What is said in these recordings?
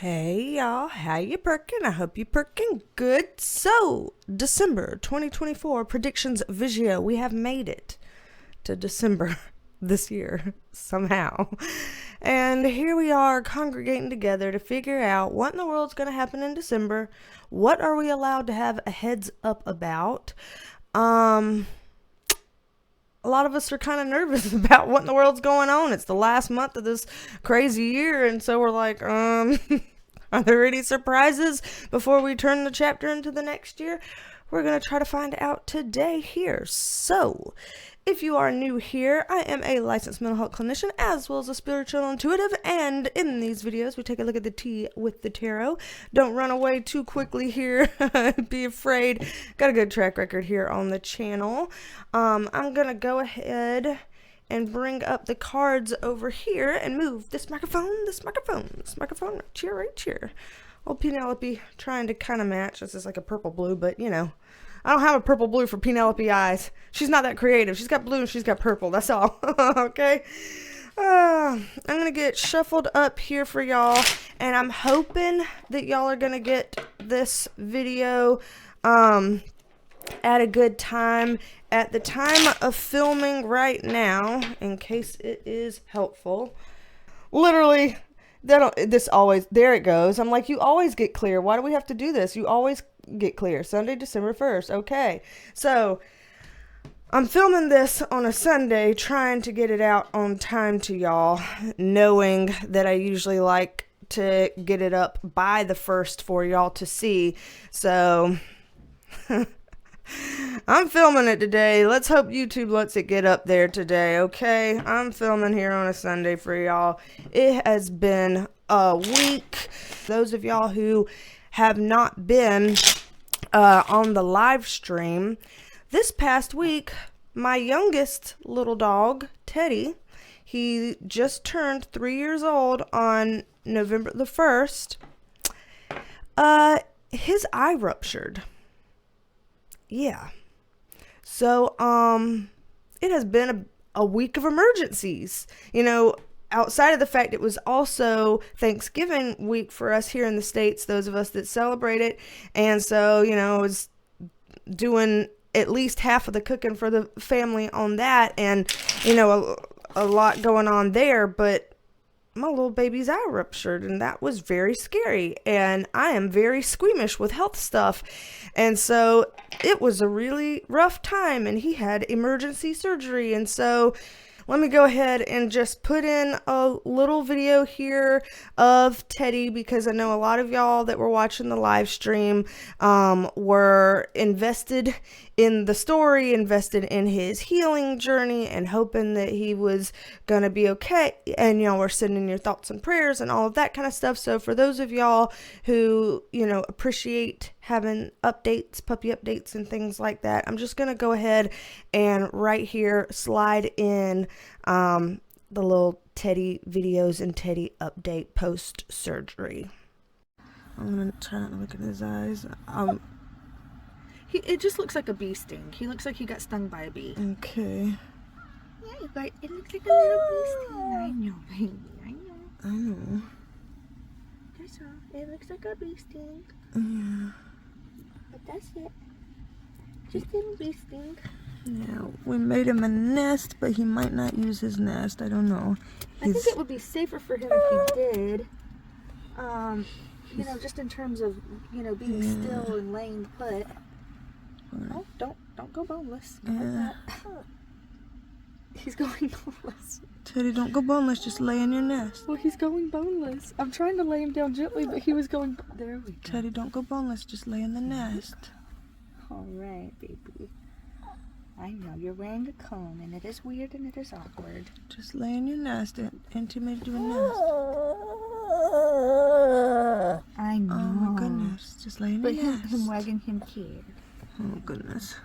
Hey y'all, how you perking? I hope you perking good. So, December 2024 predictions Vigio. We have made it to December this year somehow. And here we are congregating together to figure out what in the world's going to happen in December. What are we allowed to have a heads up about? A lot of us are kind of nervous about what in the world's going on. It's the last month of this crazy year, and so we're like, are there any surprises before we turn the chapter into the next year? We're going to try to find out today here. So, if you are new here, I am a licensed mental health clinician as well as a spiritual intuitive, and in these videos we take a look at the tea with the tarot. Don't run away too quickly here. Be afraid. Got a good track record here on the channel. I'm going to go ahead and bring up the cards over here and move this microphone right here. Old Penelope trying to kind of match. This is like a purple blue, but you know, I don't have a purple blue for Penelope eyes. She's not that creative. She's got blue and she's got purple. That's all. Okay. I'm going to get shuffled up here for y'all, and I'm hoping that y'all are going to get this video at a good time. At the time of filming right now, in case it is helpful, literally, there it goes. I'm like, you always get clear. Why do we have to do this? You always get clear. Sunday, December 1st. Okay. So, I'm filming this on a Sunday, trying to get it out on time to y'all, knowing that I usually like to get it up by the 1st for y'all to see. So, I'm filming it today. Let's hope YouTube lets it get up there today, okay? I'm filming here on a Sunday for y'all. It has been a week. Those of y'all who have not been on the live stream, this past week, my youngest little dog, Teddy, he just turned 3 years old on November the 1st. His eye ruptured. Yeah. So, it has been a week of emergencies. You know, outside of the fact it was also Thanksgiving week for us here in the States, those of us that celebrate it. And so, you know, I was doing at least half of the cooking for the family on that. And, you know, a lot going on there. But my little baby's eye ruptured, and that was very scary, and I am very squeamish with health stuff, and so it was a really rough time, and he had emergency surgery. And so let me go ahead and just put in a little video here of Teddy, because I know a lot of y'all that were watching the live stream were invested in the story, invested in his healing journey, and hoping that he was going to be okay. And y'all were sending your thoughts and prayers and all of that kind of stuff. So for those of y'all who, you know, appreciate having updates, puppy updates and things like that, I'm just going to go ahead and right here slide in the little Teddy videos and Teddy update post surgery. I'm going to try not to look in his eyes. It just looks like a bee sting. He looks like he got stung by a bee. Okay. Yeah, but it looks like a little bee sting. I know, baby. I know. That's all. It looks like a bee sting. Yeah. But that's it. Just a little bee sting. Yeah, we made him a nest, but he might not use his nest. I don't know. I think it would be safer for him if he did. You know, just in terms of, you know, being still and laying put. Oh, don't go boneless. Yeah. He's going boneless. Teddy, don't go boneless. Just lay in your nest. Well, he's going boneless. I'm trying to lay him down gently, but he was going... There we go. Teddy, don't go boneless. Just lay in the nest. All right, baby. I know, you're wearing a cone, and it is weird and it is awkward. Just lay in your nest. Intimate to a nest. I know. Oh, my goodness. Just lay in your nest. But him wagging him here. Oh, goodness.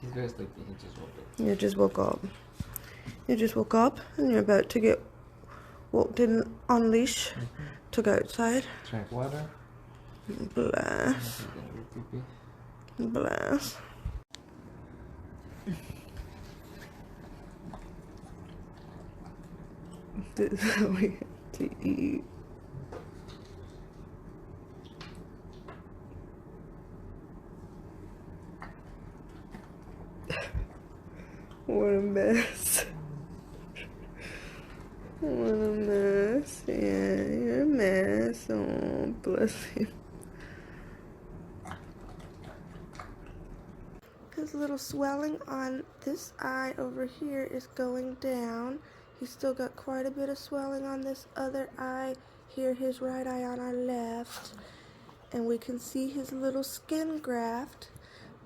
He's very sleepy. He just woke up. You just woke up. You just woke up, and you're about to get walked in on leash to go outside. Drink water. Bless. Bless. This is what we have to eat. What a mess. What a mess. Yeah, you're a mess. Oh, bless you. His little swelling on this eye over here is going down. He's still got quite a bit of swelling on this other eye. Here, his right eye on our left. And we can see his little skin graft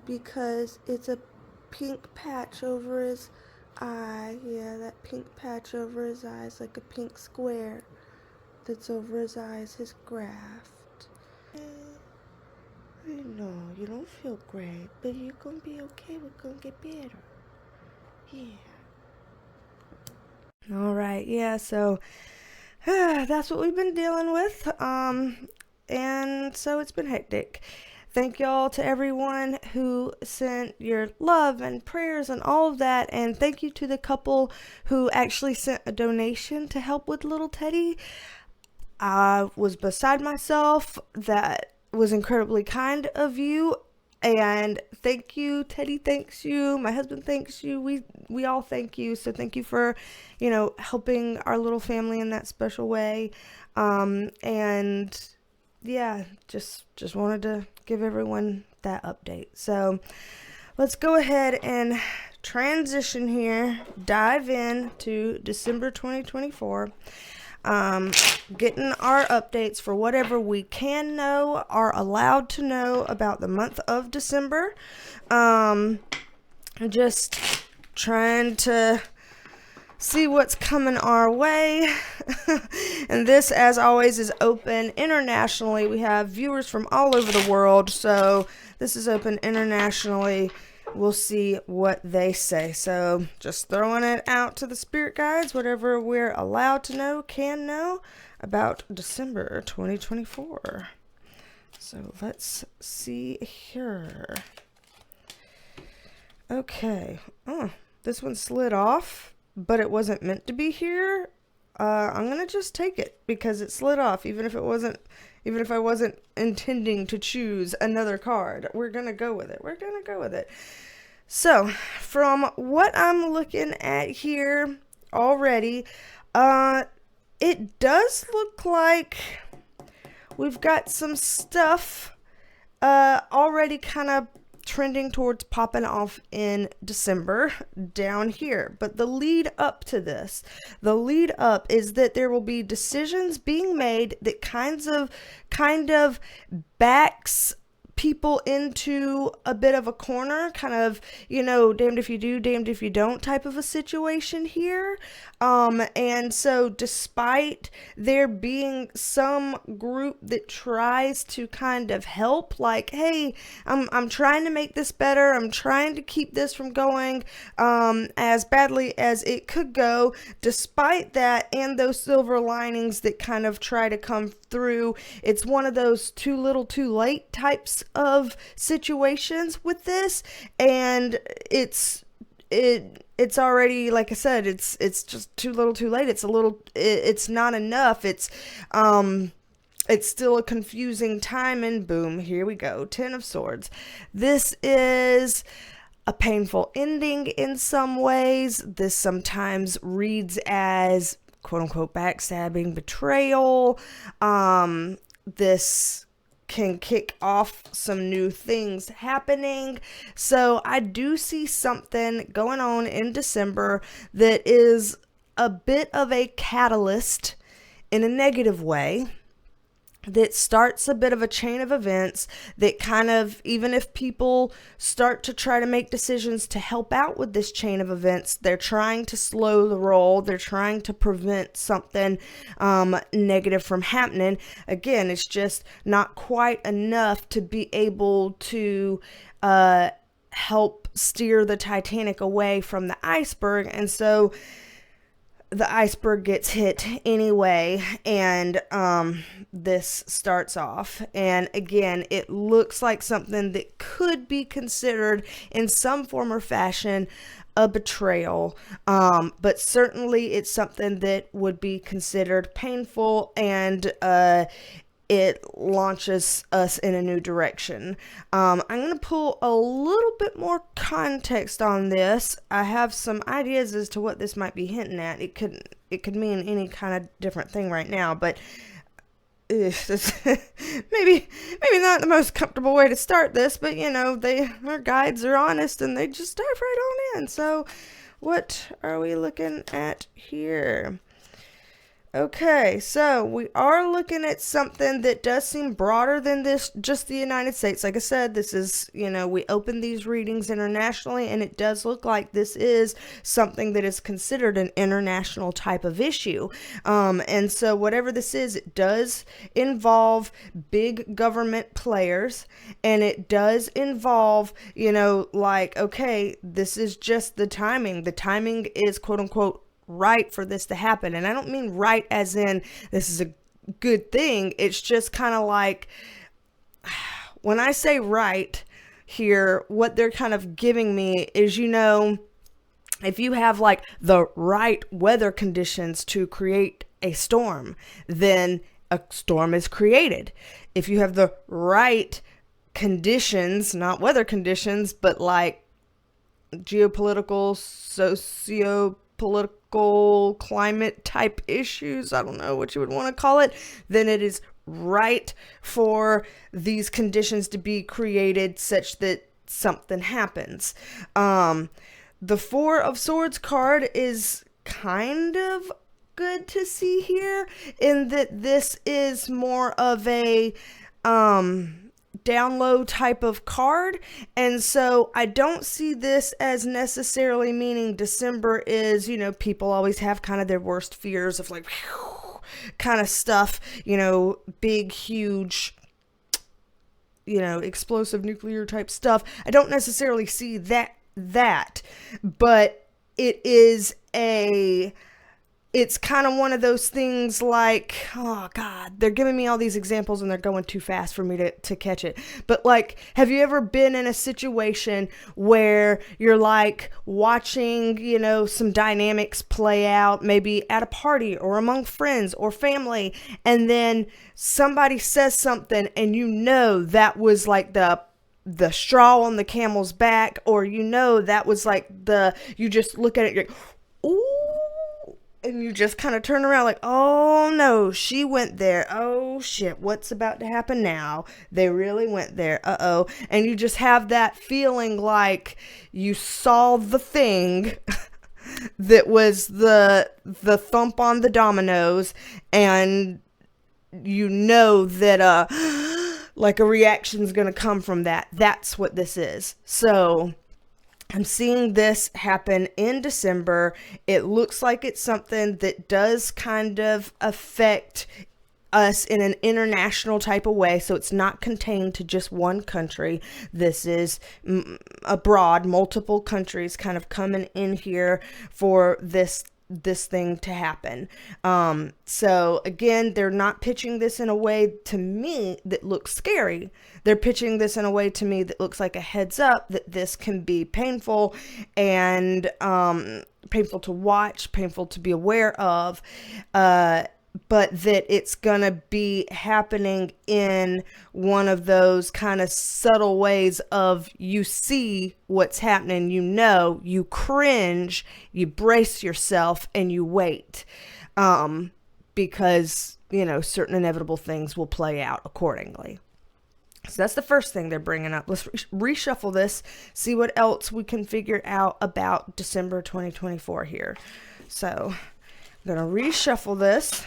because it's a pink patch over his eye. Yeah, that pink patch over his eye is like a pink square that's over his eyes, his graft. I know you don't feel great, but you're gonna be okay. We're gonna get better. Yeah. All right. Yeah. So that's what we've been dealing with. And so it's been hectic. Thank y'all to everyone who sent your love and prayers and all of that. And thank you to the couple who actually sent a donation to help with little Teddy. I was beside myself. That was incredibly kind of you. And thank you, Teddy thanks you, my husband thanks you, we all thank you. So thank you for, helping our little family in that special way. And yeah, just wanted to give everyone that update. So let's go ahead and transition here, dive in to December 2024. Getting our updates for whatever we can know, are allowed to know about the month of December. Just trying to see what's coming our way. And this, as always, is open internationally. We have viewers from all over the world, so this is open internationally. We'll see what they say. So just throwing it out to the spirit guides, whatever we're allowed to know, can know about December 2024. So let's see here. Okay. Oh, this one slid off, but it wasn't meant to be here. I'm going to just take it because it slid off, even if I wasn't intending to choose another card. We're going to go with it. So, from what I'm looking at here already, it does look like we've got some stuff already kind of trending towards popping off in December down here. But the lead up to this, is that there will be decisions being made that kind of backs people into a bit of a corner, kind of, damned if you do, damned if you don't type of a situation here. And so despite there being some group that tries to kind of help, like, hey, I'm trying to make this better, I'm trying to keep this from going as badly as it could go, despite that and those silver linings that kind of try to come through, it's one of those too little too late types of situations with this. And it's already, like I said, it's just too little too late. It's not enough. It's still a confusing time, and boom, here we go. 10 of Swords. This is a painful ending in some ways. This sometimes reads as quote unquote backstabbing, betrayal. This can kick off some new things happening. So I do see something going on in December that is a bit of a catalyst in a negative way, that starts a bit of a chain of events that kind of, even if people start to try to make decisions to help out with this chain of events, they're trying to slow the roll. They're trying to prevent something negative from happening. Again, it's just not quite enough to be able to help steer the Titanic away from the iceberg. And so the iceberg gets hit anyway, and this starts off. And again, it looks like something that could be considered in some form or fashion a betrayal, but certainly it's something that would be considered painful, and it launches us in a new direction. I'm going to pull a little bit more context on this. I have some ideas as to what this might be hinting at. It could mean any kind of different thing right now, but maybe not the most comfortable way to start this, but our guides are honest and they just dive right on in. So what are we looking at here? Okay, so we are looking at something that does seem broader than this, just the United States. Like I said, this is, we open these readings internationally, and it does look like this is something that is considered an international type of issue. And so whatever this is, it does involve big government players, and it does involve, okay, this is just the timing. The timing is quote unquote right for this to happen. And I don't mean right as in this is a good thing. It's just kind of like, when I say right here, what they're kind of giving me is, if you have like the right weather conditions to create a storm, then a storm is created. If you have the right conditions, not weather conditions, but like geopolitical, socio-political, climate type issues, I don't know what you would want to call it, then it is right for these conditions to be created such that something happens. The Four of Swords card is kind of good to see here, in that this is more of a down low type of card, and so I don't see this as necessarily meaning December is, people always have kind of their worst fears of like kind of stuff, big, huge, explosive nuclear type stuff. I don't necessarily see that, but it's kind of one of those things like, oh God, they're giving me all these examples and they're going too fast for me to catch it. But like, have you ever been in a situation where you're like watching, some dynamics play out, maybe at a party or among friends or family, and then somebody says something and that was like the straw on the camel's back, or that was like you just look at it, you're like, ooh, and you just kind of turn around like, oh no, she went there. Oh shit, what's about to happen now? They really went there. Uh-oh. And you just have that feeling like you saw the thing that was the thump on the dominoes, and that like a reaction's gonna come from that. That's what this is. So I'm seeing this happen in December. It looks like it's something that does kind of affect us in an international type of way. So it's not contained to just one country. This is abroad, multiple countries kind of coming in here for this thing to happen. So again, they're not pitching this in a way to me that looks scary. They're pitching this in a way to me that looks like a heads up that this can be painful, and painful to watch, painful to be aware of, but that it's gonna be happening in one of those kind of subtle ways of, you see what's happening, you cringe, you brace yourself, and you wait, because certain inevitable things will play out accordingly. So that's the first thing they're bringing up. Let's reshuffle this, see what else we can figure out about December 2024 here. So I'm going to reshuffle this.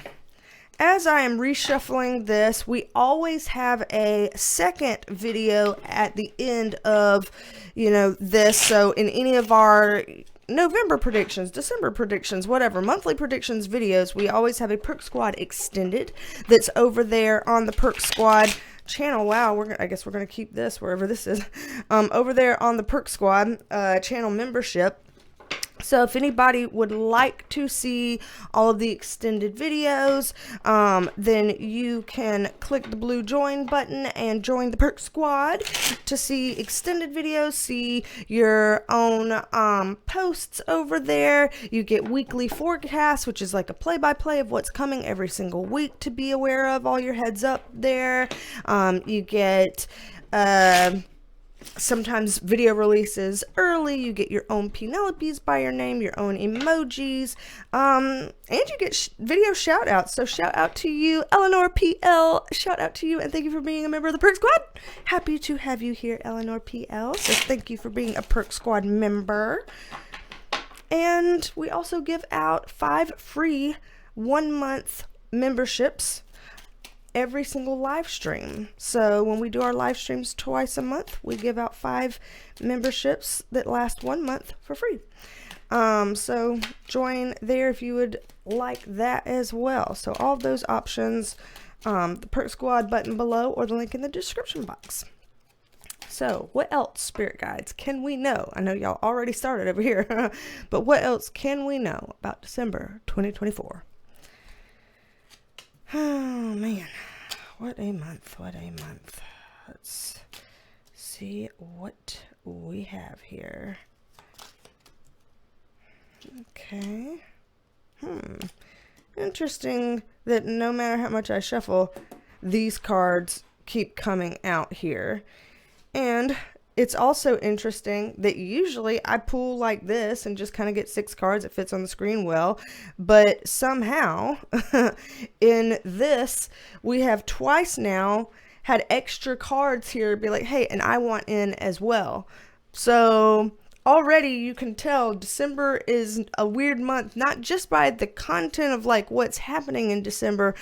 As I am reshuffling this, we always have a second video at the end of, this. So in any of our November predictions, December predictions, whatever, monthly predictions videos, we always have a Perk Squad extended that's over there on the Perk Squad channel. Wow, I guess we're going to keep this wherever this is. Over there on the Perk Squad channel membership. So if anybody would like to see all of the extended videos, then you can click the blue join button and join the Perk Squad to see extended videos, see your own posts over there. You get weekly forecasts, which is like a play-by-play of what's coming every single week to be aware of, all your heads up there. You get sometimes video releases early. You get your own Penelopes by your name, your own emojis, and you get video shout outs. So shout out to you, Eleanor PL. Shout out to you, and thank you for being a member of the Perk Squad. Happy to have you here, Eleanor PL. So thank you for being a Perk Squad member. And we also give out 5 free 1-month memberships every single live stream. So when we do our live streams twice a month, we give out 5 memberships that last 1 month for free. So join there if you would like that as well. So all of those options, the Perk Squad button below or the link in the description box. So what else, spirit guides, can we know? I know y'all already started over here, but what else can we know about December 2024? Oh man, what a month, what a month. Let's see what we have here. Okay. Interesting that no matter how much I shuffle, these cards keep coming out here. And it's also interesting that usually I pull like this and just kind of get 6 cards. It fits on the screen well. But somehow in this, we have twice now had extra cards here be like, hey, and I want in as well. So already you can tell December is a weird month, not just by the content of like what's happening in December,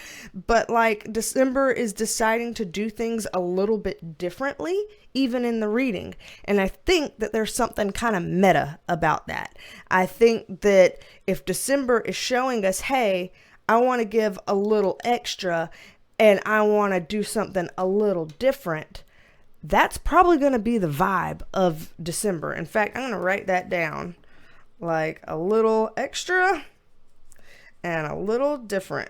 but like December is deciding to do things a little bit differently, even in the reading. And I think that there's something kind of meta about that. I think that if December is showing us, hey, I want to give a little extra and I want to do something a little different, that's probably going to be the vibe of December. In fact, I'm going to write that down. Like a little extra and a little different.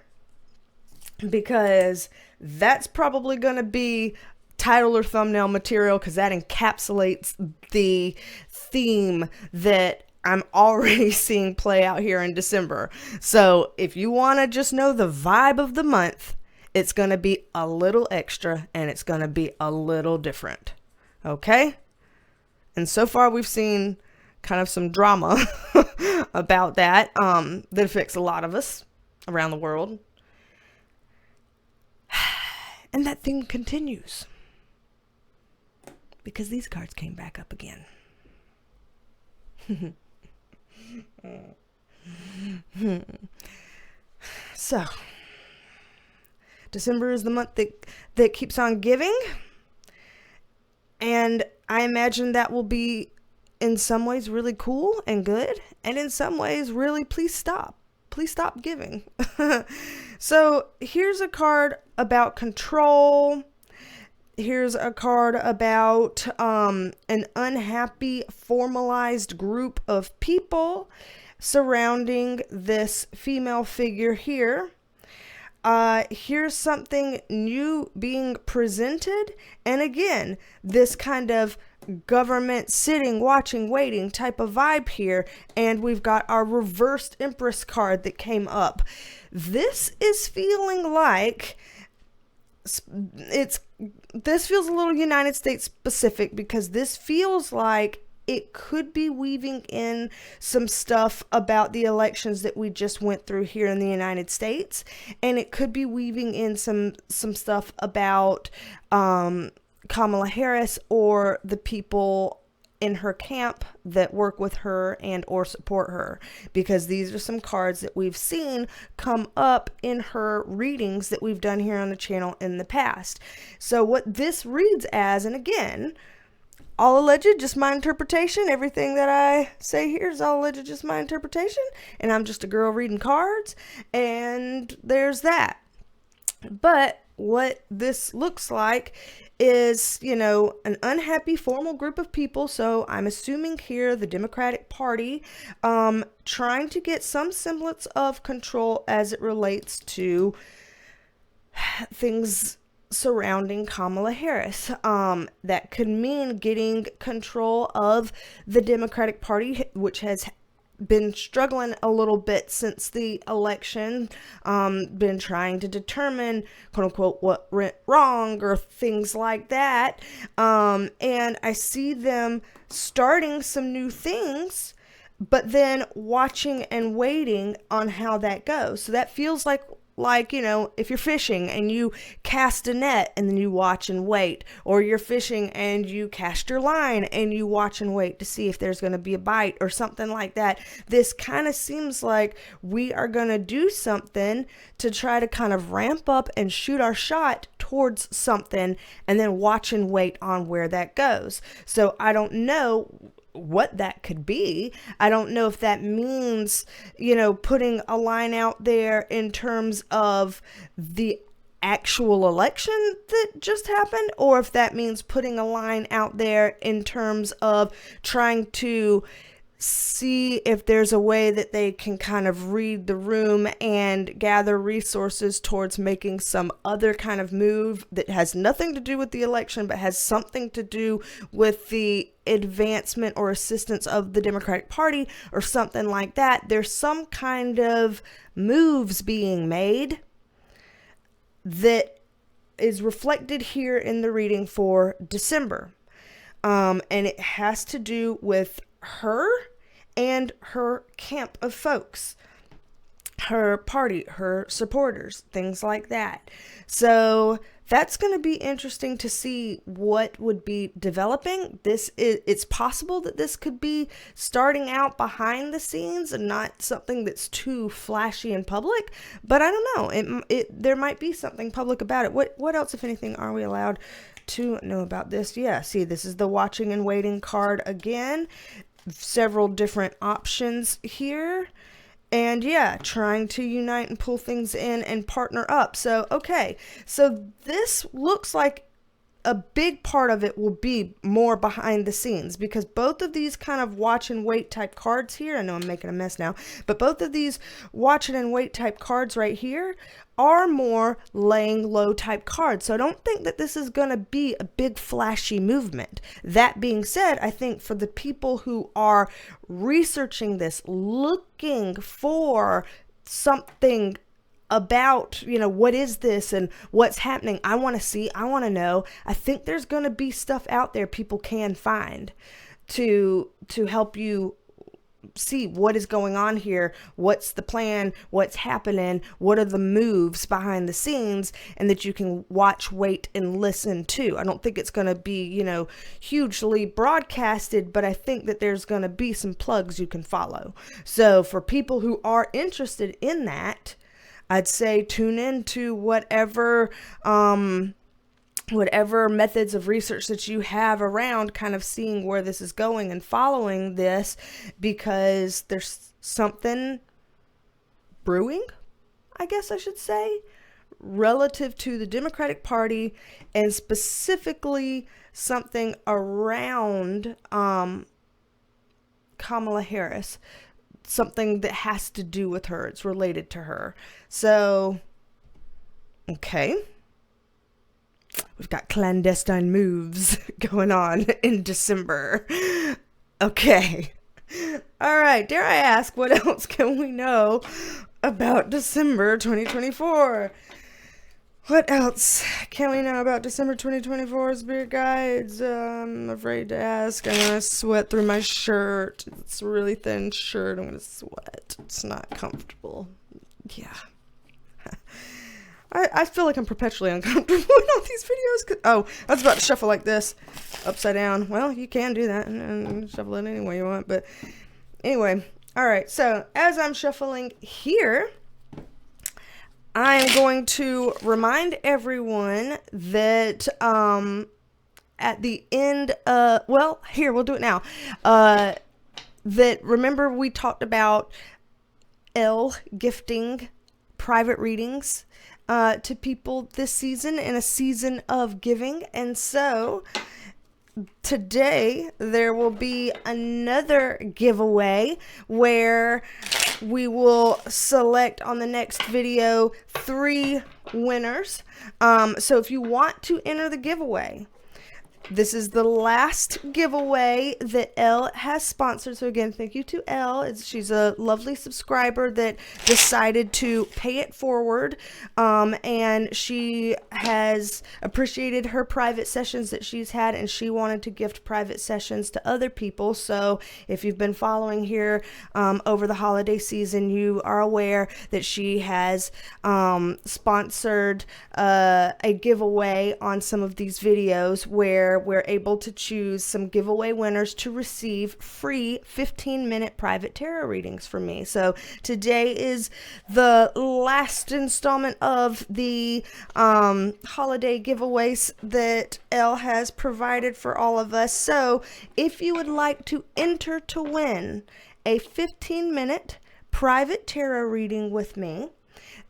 Because that's probably going to be title or thumbnail material, because that encapsulates the theme that I'm already seeing play out here in December. So if you want to just know the vibe of the month, it's going to be a little extra and it's going to be a little different. Okay? And so far we've seen kind of some drama about that that affects a lot of us around the world. And that theme continues because these cards came back up again. So December is the month that keeps on giving. And I imagine that will be in some ways really cool and good. And in some ways really, please stop. Please stop giving. So here's a card about control. Here's a card about an unhappy formalized group of people surrounding this female figure here. Here's something new being presented. And again, this kind of government sitting, watching, waiting type of vibe here. And we've got our reversed Empress card that came up. This is feeling like this feels a little United States specific, because this feels like it could be weaving in some stuff about the elections that we just went through here in the United States. And it could be weaving in some stuff about Kamala Harris or the people in her camp that work with her and or support her, because these are some cards that we've seen come up in her readings that we've done here on the channel in the past. So what this reads as, and again, all alleged, just my interpretation. Everything that I say here is all alleged, just my interpretation. And I'm just a girl reading cards. And there's that. But what this looks like is, an unhappy formal group of people. So I'm assuming here the Democratic Party, trying to get some semblance of control as it relates to things surrounding Kamala Harris. That could mean getting control of the Democratic Party, which has been struggling a little bit since the election, been trying to determine, quote unquote, what went wrong or things like that. And I see them starting some new things, but then watching and waiting on how that goes. So that feels like, if you're fishing and you cast a net and then you watch and wait, or you're fishing and you cast your line and you watch and wait to see if there's going to be a bite or something like that. This kind of seems like we are going to do something to try to kind of ramp up and shoot our shot towards something and then watch and wait on where that goes. So I don't know what that could be. I don't know if that means, putting a line out there in terms of the actual election that just happened, or if that means putting a line out there in terms of trying to see if there's a way that they can kind of read the room and gather resources towards making some other kind of move that has nothing to do with the election, but has something to do with the advancement or assistance of the Democratic Party or something like that. There's some kind of moves being made that is reflected here in the reading for December. And it has to do with her and her camp of folks, her party, her supporters, things like that. So that's going to be interesting to see what would be developing. It's possible that this could be starting out behind the scenes and not something that's too flashy in public, but I don't know. There might be something public about it. What else, if anything, are we allowed to know about this? Yeah, see, this is the watching and waiting card again. Several different options here. And yeah, trying to unite and pull things in and partner up. So, okay. So this looks like a big part of it will be more behind the scenes, because both of these kind of watch and wait type cards here, I know I'm making a mess now, but both of these watch and wait type cards right here are more laying low type cards. So I don't think that this is going to be a big flashy movement. That being said, I think for the people who are researching this, looking for something about, what is this and what's happening, I want to know. I think there's going to be stuff out there people can find to help you see what is going on here, what's the plan, what's happening, what are the moves behind the scenes, and that you can watch, wait, and listen to. I don't think it's going to be, hugely broadcasted, but I think that there's going to be some plugs you can follow. So for people who are interested in that, I'd say tune in to whatever methods of research that you have around, kind of seeing where this is going and following this, because there's something brewing, I guess I should say, relative to the Democratic Party, and specifically something around Kamala Harris, something that has to do with her. It's related to her. So, okay. We've got clandestine moves going on in December. Okay. All right. Dare I ask, what else can we know about December 2024? What else can we know about December 2024, Spirit Guides? I'm afraid to ask. I'm going to sweat through my shirt. It's a really thin shirt. I'm going to sweat. It's not comfortable. Yeah. I feel like I'm perpetually uncomfortable in all these videos. Oh, I was about to shuffle like this, upside down. Well, you can do that and shuffle it any way you want. But anyway, all right. So as I'm shuffling here, I'm going to remind everyone that at the end, here, we'll do it now. That, remember, we talked about gifting private readings. to people this season, in a season of giving. And so today there will be another giveaway where we will select on the next video 3 winners. So if you want to enter the giveaway, this is the last giveaway that Elle has sponsored. So again, thank you to Elle. She's a lovely subscriber that decided to pay it forward. And she has appreciated her private sessions that she's had, and she wanted to gift private sessions to other people. So if you've been following here over the holiday season, you are aware that she has sponsored a giveaway on some of these videos where we're able to choose some giveaway winners to receive free 15-minute private tarot readings from me. So today is the last installment of the holiday giveaways that Elle has provided for all of us. So if you would like to enter to win a 15-minute private tarot reading with me,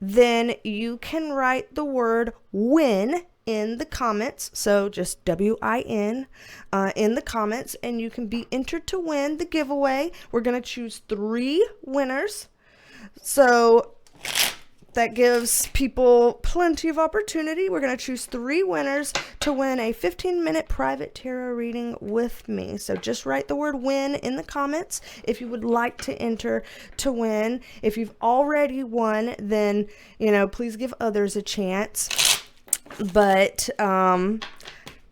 then you can write the word win in the comments. So just WIN in the comments, and you can be entered to win the giveaway. We're going to choose 3 winners. So that gives people plenty of opportunity. We're going to choose 3 winners to win a 15-minute private tarot reading with me. So just write the word win in the comments if you would like to enter to win. If you've already won, then, please give others a chance. But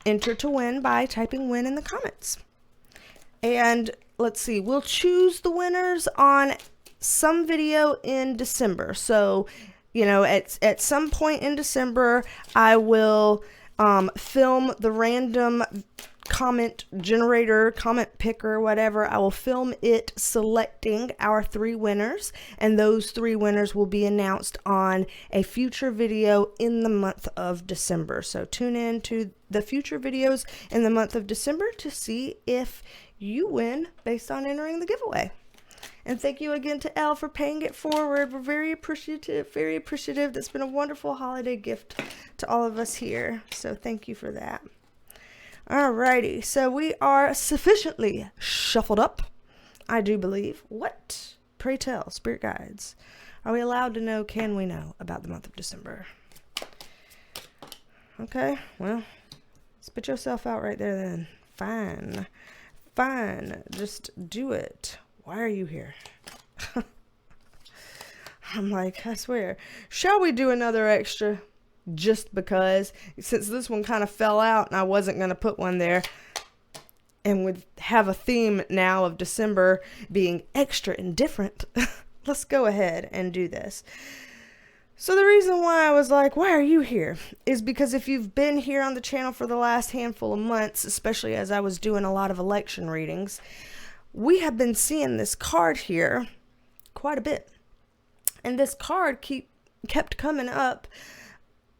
enter to win by typing win in the comments. And let's see, we'll choose the winners on some video in December. So, at some point in December, I will film the random comment generator, comment picker, whatever. I will film it selecting our 3 winners, and those 3 winners will be announced on a future video in the month of December. So tune in to the future videos in the month of December to see if you win based on entering the giveaway. And thank you again to Elle for paying it forward. We're very appreciative, very appreciative. That's been a wonderful holiday gift to all of us here. So thank you for that. Alrighty, so we are sufficiently shuffled up, I do believe. What, pray tell, spirit guides, are we allowed to know, can we know about the month of December? Okay, well, spit yourself out right there then. Fine, just do it. Why are you here? I'm like, I swear, shall we do another extra? Just because, since this one kind of fell out and I wasn't going to put one there, and would have a theme now of December being extra and different, let's go ahead and do this. So the reason why I was like, why are you here, is because if you've been here on the channel for the last handful of months, especially as I was doing a lot of election readings, we have been seeing this card here quite a bit. And this card kept coming up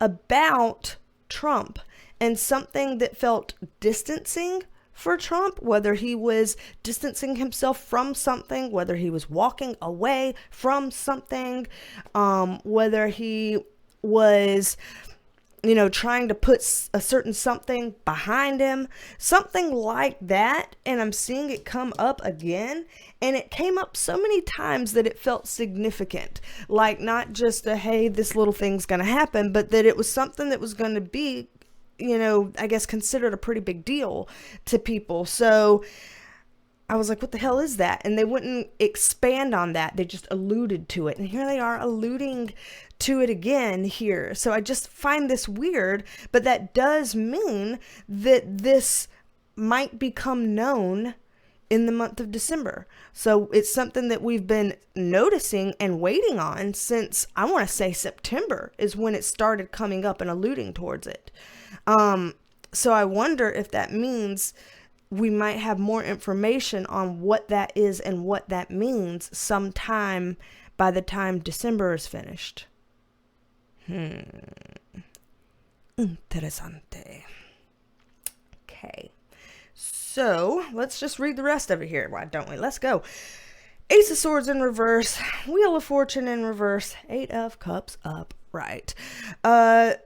about Trump and something that felt distancing for Trump, whether he was distancing himself from something, whether he was walking away from something, whether he was, trying to put a certain something behind him, something like that. And I'm seeing it come up again, and it came up so many times that it felt significant, like not just a, hey, this little thing's going to happen, but that it was something that was going to be, I guess considered a pretty big deal to people. So I was like, what the hell is that? And they wouldn't expand on that. They just alluded to it. And here they are alluding to it again here. So I just find this weird, but that does mean that this might become known in the month of December. So it's something that we've been noticing and waiting on since, I want to say September is when it started coming up and alluding towards it. So I wonder if that means we might have more information on what that is and what that means sometime by the time December is finished. Interessante. Okay. So let's just read the rest of it here. Why don't we? Let's go. Ace of Swords in reverse, Wheel of Fortune in reverse, 8 of Cups up, right.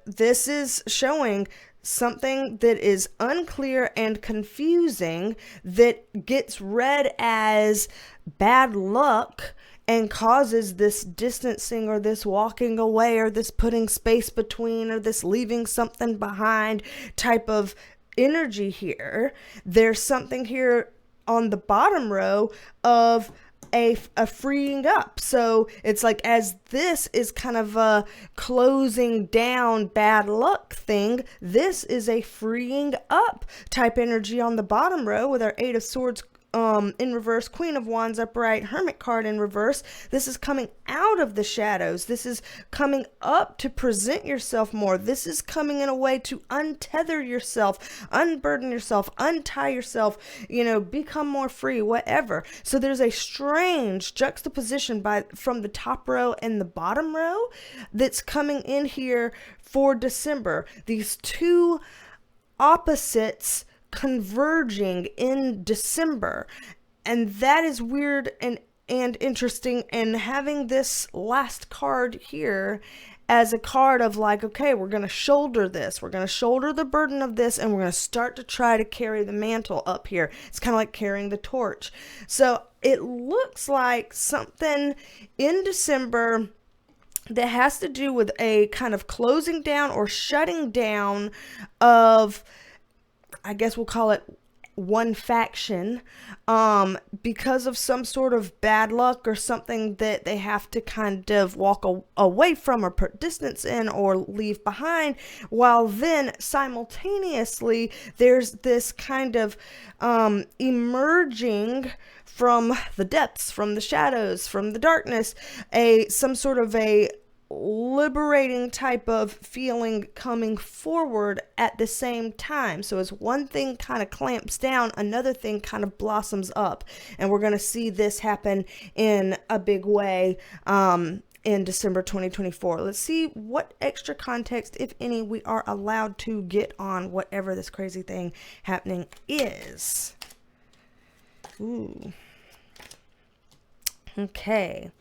This is showing something that is unclear and confusing that gets read as bad luck and causes this distancing or this walking away or this putting space between or this leaving something behind type of energy here. There's something here on the bottom row of a freeing up. So it's like, as this is kind of a closing down bad luck thing, this is a freeing up type energy on the bottom row with our Eight of Swords in reverse, Queen of Wands upright, Hermit card in reverse. This is coming out of the shadows. This is coming up to present yourself more. This is coming in a way to untether yourself, unburden yourself, untie yourself, become more free, whatever. So there's a strange juxtaposition from the top row and the bottom row that's coming in here for December. These two opposites converging in December, and that is weird and interesting. And having this last card here as a card of like, okay, we're going to shoulder this, we're going to shoulder the burden of this, and we're going to start to try to carry the mantle up here. It's kind of like carrying the torch. So it looks like something in December that has to do with a kind of closing down or shutting down of, I guess we'll call it one faction, because of some sort of bad luck or something that they have to kind of walk away from or put distance in or leave behind, while then simultaneously there's this kind of emerging from the depths, from the shadows, from the darkness, some sort of a liberating type of feeling coming forward at the same time. So as one thing kind of clamps down, another thing kind of blossoms up, and we're going to see this happen in a big way in December 2024. Let's see what extra context, if any, we are allowed to get on whatever this crazy thing happening is. Ooh. Okay.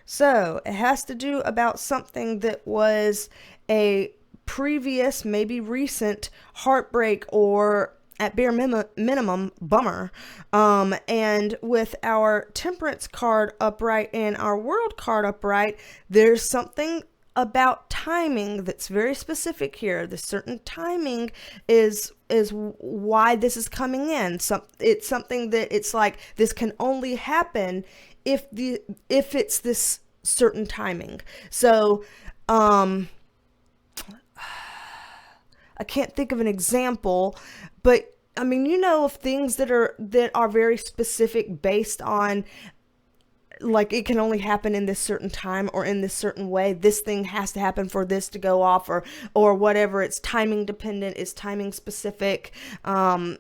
So it has to do about something that was a previous, maybe recent heartbreak or at bare minimum bummer. And with our Temperance card upright and our World card upright, there's something about timing that's very specific here. The certain timing is why this is coming in. It's something that it's like, this can only happen if it's this certain timing. So I can't think of an example, but I mean, of things that are very specific based on, like, it can only happen in this certain time or in this certain way. This thing has to happen for this to go off, or whatever. It's timing dependent. It's timing specific. I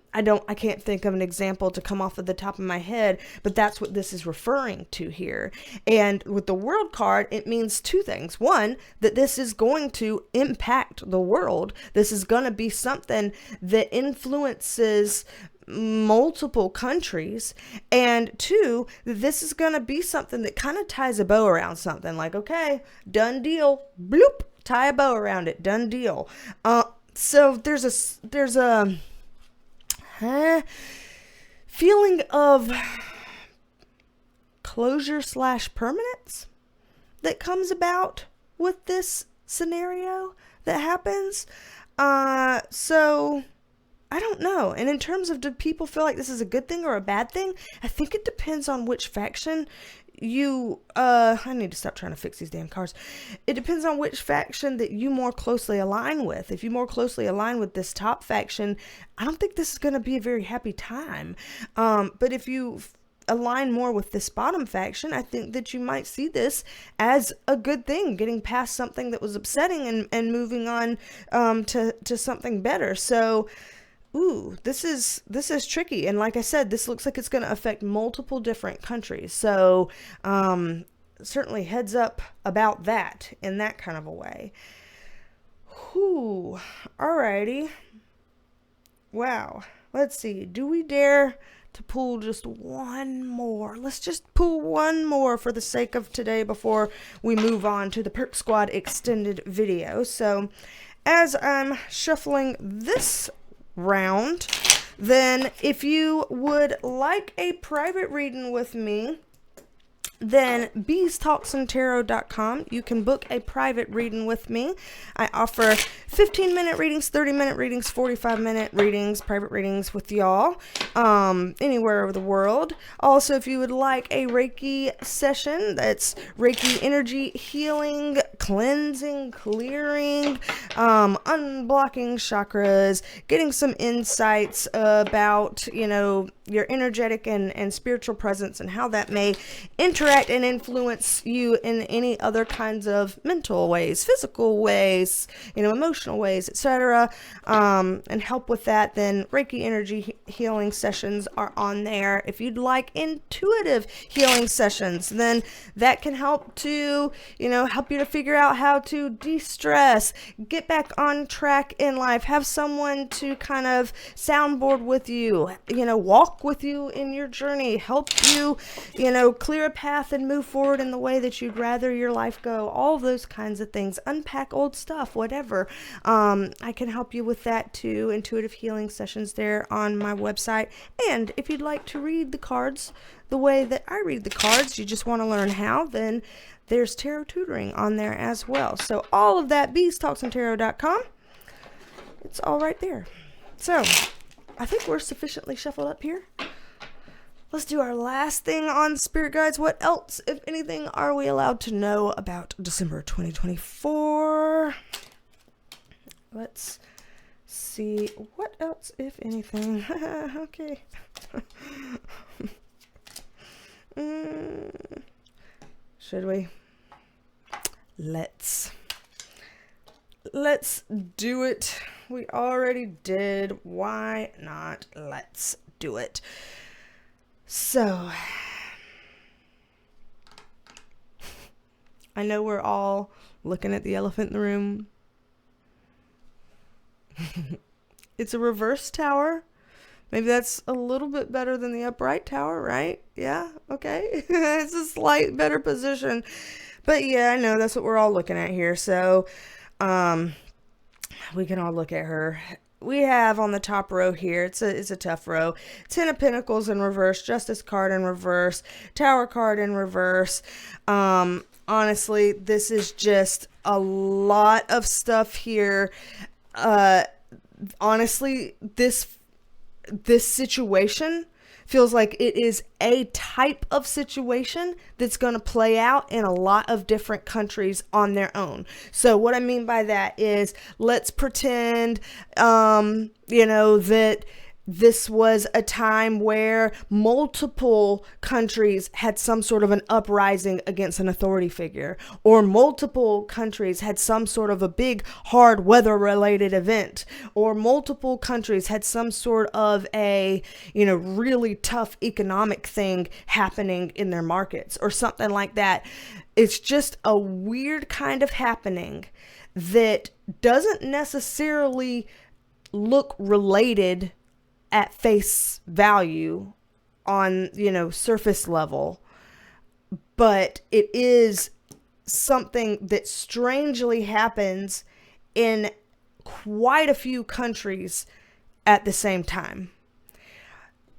can't think of an example to come off of the top of my head, but that's what this is referring to here. And with the World card, it means two things. One, that this is going to impact the world. This is going to be something that influences multiple countries, and two, this is going to be something that kind of ties a bow around something, like, okay, done deal, bloop, tie a bow around it, done deal. So there's a feeling of closure / permanence that comes about with this scenario that happens. So I don't know. And in terms of, do people feel like this is a good thing or a bad thing? I think it depends on which faction you, I need to stop trying to fix these damn cards. It depends on which faction that you more closely align with. If you more closely align with this top faction, I don't think this is going to be a very happy time. But if you align more with this bottom faction, I think that you might see this as a good thing, getting past something that was upsetting and moving on to something better. So ooh, this is tricky. And like I said, this looks like it's going to affect multiple different countries. So certainly heads up about that in that kind of a way. Whew. Alrighty. Wow. Let's see. Do we dare to pull just one more. Let's just pull one more for the sake of today before we move on to the Perk Squad extended video. So as I'm shuffling this round, then if you would like a private reading with me, then BeasTalksAndTarot.com. You can book a private reading with me. I offer 15-minute readings, 30-minute readings, 45-minute readings, private readings with y'all anywhere over the world. Also, if you would like a Reiki session, that's Reiki Energy healing, cleansing, clearing, unblocking chakras, getting some insights about, your energetic and spiritual presence and how that may interact and influence you in any other kinds of mental ways, physical ways, emotional ways, etc. And help with that, then Reiki Energy healing sessions are on there. If you'd like intuitive healing sessions, then that can help to, help you to figure out how to de-stress, get back on track in life, have someone to kind of soundboard with you, walk with you in your journey, help you, clear a path and move forward in the way that you'd rather your life go, all those kinds of things, unpack old stuff, whatever. I can help you with that too. Intuitive healing sessions there on my website. And if you'd like to read the cards the way that I read the cards, you just want to learn how, then there's tarot tutoring on there as well. So all of that, BeasTalksAndTarot.com. It's all right there. So I think we're sufficiently shuffled up here. Let's do our last thing on Spirit Guides. What else, if anything, are we allowed to know about December 2024? Let's see. What else, if anything? Okay. Should we? Let's do it. We already did. Why not? Let's do it. So, I know we're all looking at the elephant in the room. It's a reverse tower. Maybe that's a little bit better than the upright tower, right? Yeah, okay. It's a slight better position. But yeah, I know that's what we're all looking at here. So, we can all look at her. We have on the top row here, it's a tough row, 10 of Pentacles in reverse, Justice card in reverse, Tower card in reverse. Honestly, this is just a lot of stuff here. Honestly, this situation feels like it is a type of situation that's going to play out in a lot of different countries on their own. So what I mean by that is, let's pretend, that this was a time where multiple countries had some sort of an uprising against an authority figure, or multiple countries had some sort of a big hard weather related event, or multiple countries had some sort of a, really tough economic thing happening in their markets or something like that. It's just a weird kind of happening that doesn't necessarily look related at face value on, surface level, but it is something that strangely happens in quite a few countries at the same time.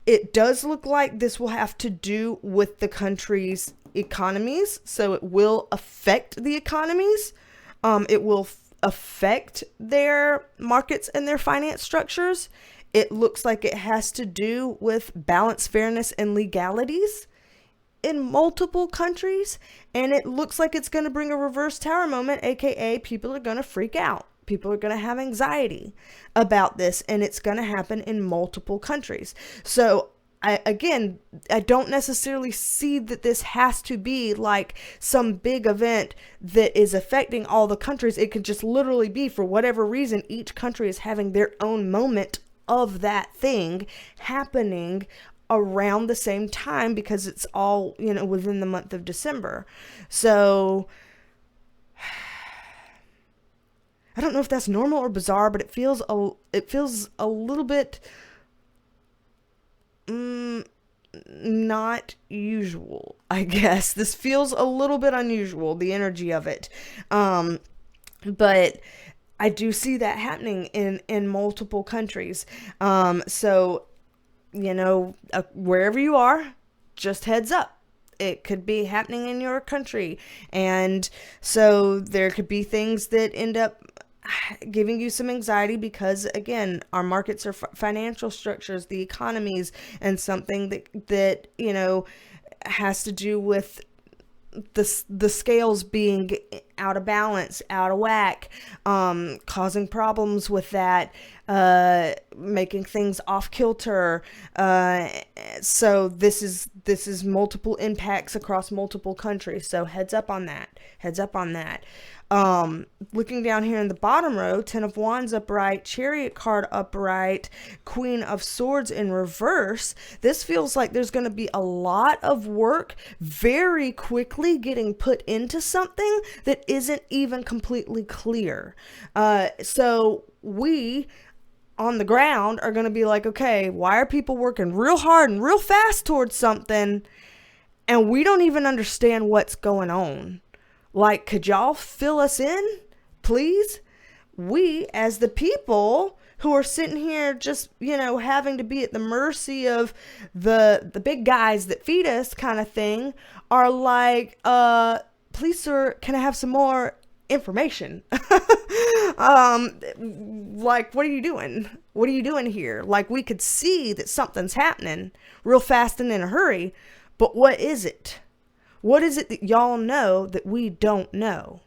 It does look like this will have to do with the country's economies, so it will affect the economies. It will affect their markets and their finance structures. It looks like it has to do with balance, fairness, and legalities in multiple countries. And it looks like it's going to bring a reverse tower moment, aka people are going to freak out. People are going to have anxiety about this, and it's going to happen in multiple countries. So I don't necessarily see that this has to be like some big event that is affecting all the countries. It could just literally be, for whatever reason, each country is having their own moment of that thing happening around the same time, because it's all, within the month of December. So I don't know if that's normal or bizarre, but it feels a little bit not usual, I guess. This feels a little bit unusual, the energy of it. But I do see that happening in multiple countries. So, wherever you are, just heads up. It could be happening in your country. And so there could be things that end up giving you some anxiety because, again, our markets are financial structures, the economies, and something that has to do with the scales being out of balance, out of whack, causing problems with that, making things off kilter. So this is multiple impacts across multiple countries. So heads up on that. Looking down here in the bottom row, 10 of Wands upright, Chariot card upright, Queen of Swords in reverse. This feels like there's going to be a lot of work very quickly getting put into something that isn't even completely clear. So we on the ground are going to be like, okay, why are people working real hard and real fast towards something and we don't even understand what's going on? Like, could y'all fill us in, please? We, as the people who are sitting here just, having to be at the mercy of the big guys that feed us kind of thing, are like, please, sir, can I have some more information? Like, what are you doing? What are you doing here? Like, we could see that something's happening real fast and in a hurry, but what is it? What is it that y'all know that we don't know?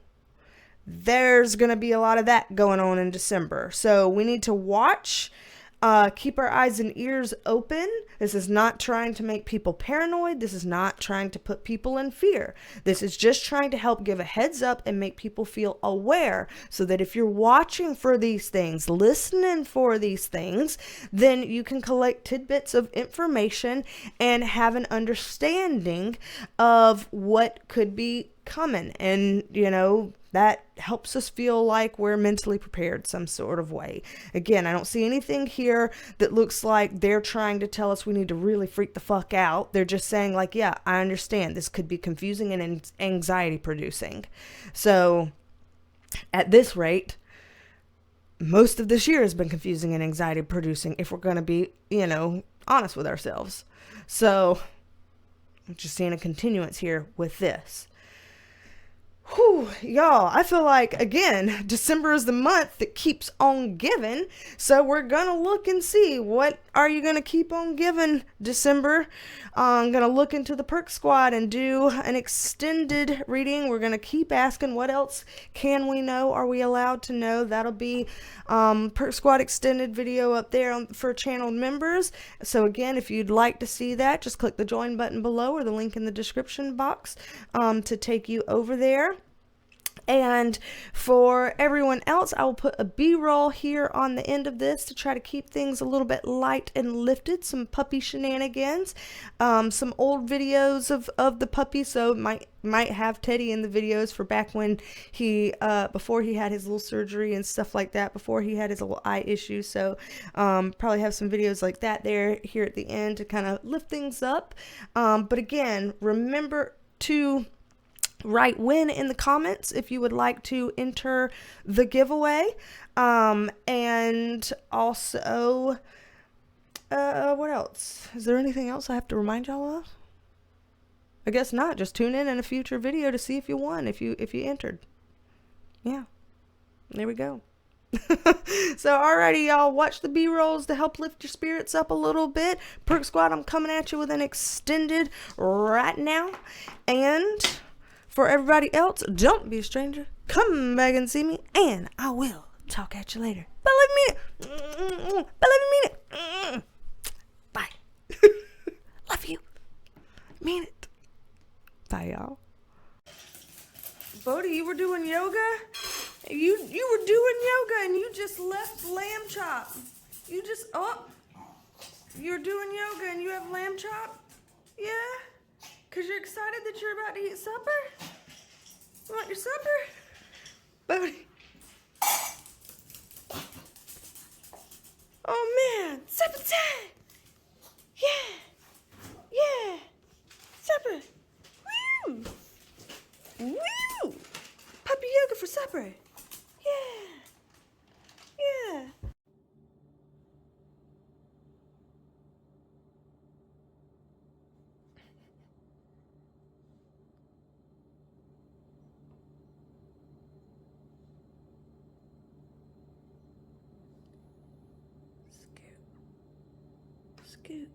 There's going to be a lot of that going on in December. So we need to watch, keep our eyes and ears open. This is not trying to make people paranoid. This is not trying to put people in fear. This is just trying to help give a heads up and make people feel aware so that if you're watching for these things, listening for these things, then you can collect tidbits of information and have an understanding of what could be coming. And, that helps us feel like we're mentally prepared some sort of way. Again, I don't see anything here that looks like they're trying to tell us we need to really freak the fuck out. They're just saying like, yeah, I understand this could be confusing and anxiety producing. So at this rate, most of this year has been confusing and anxiety producing if we're going to be, honest with ourselves. So I'm just seeing a continuance here with this. Whew, y'all, I feel like, again, December is the month that keeps on giving. So we're going to look and see, what are you going to keep on giving December? I'm going to look into the Perk Squad and do an extended reading. We're going to keep asking, what else can we know? Are we allowed to know? That'll be Perk Squad extended video up there for channel members. So again, if you'd like to see that, just click the join button below or the link in the description box to take you over there. And for everyone else, I will put a B-roll here on the end of this to try to keep things a little bit light and lifted. Some puppy shenanigans, some old videos of the puppy. So might have Teddy in the videos for back when he, before he had his little surgery and stuff like that, before he had his little eye issues. So probably have some videos like that there here at the end to kind of lift things up. But again, remember to write win in the comments if you would like to enter the giveaway. And also, what else? Is there anything else I have to remind y'all of? I guess not. Just tune in a future video to see if you won, if you entered. Yeah, there we go. So alrighty, y'all, watch the B-rolls to help lift your spirits up a little bit. Perk Squad, I'm coming at you with an extended right now. And for everybody else, don't be a stranger. Come back and see me, and I will talk at you later. Bye. Bye. Love you. Mean it. Bye, y'all. Bodhi, you were doing yoga? You were doing yoga, and you just left lamb chop. You're doing yoga, and you have lamb chop? Yeah? Because you're excited that you're about to eat supper? You want your supper? Bodhi. Oh, man. Supper time. Yeah. Yeah. Scoot.